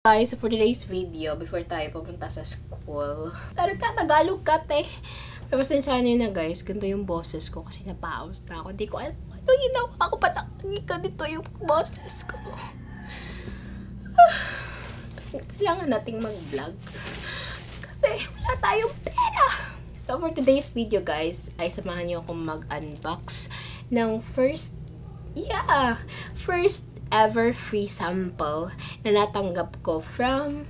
Guys, for today's video, before tayo pumunta sa school, Tagalog ka, te. Pasensyahan nyo na guys, ganito yung boses ko kasi napaus na ako. Hindi ko alam ano ginawa ako, patakagin ka dito yung boses ko. Kailangan nating mag-vlog kasi wala tayong pera. So for today's video guys, ay samahan nyo akong mag-unbox ng first ever free sample na natanggap ko from,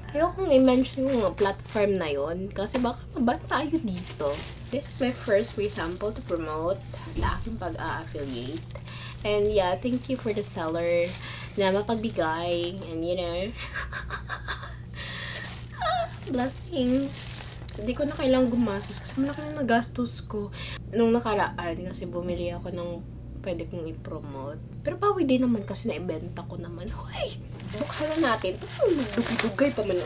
ayokong i-mention yung platform na yon kasi baka maban tayo dito. This is my first free sample to promote sa aking pag-a-affiliate. And yeah, thank you for the seller na mapagbigay and you know, blessings. Hindi ko na kailangang gumastos kasi malaki na nagastos ko nung nakaraan kasi bumili ako ng pwede kong i-promote. Pero bawi din naman kasi na-ibenta ko naman. Hoy! Buksan na natin. Dugay pa man.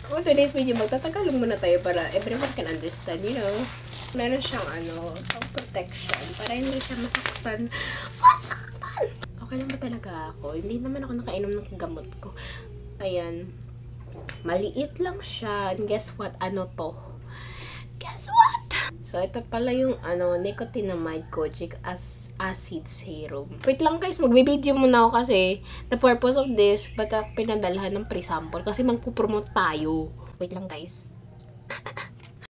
For today's video, magtatagalog muna tayo para everyone can understand, you know. Meron siyang protection para hindi siya masaktan. Masaktan! Okay lang ba talaga ako? Hindi naman ako nakainom ng gamot ko. Ayan. Maliit lang siya. And guess what? Ano to? Guess what? So, ito pala yung nicotinamide kojic acid serum. Wait lang guys, magbe-video muna ako kasi the purpose of this, ba't pinadalhan ng pre-sample? Kasi magpupromote tayo. Wait lang guys.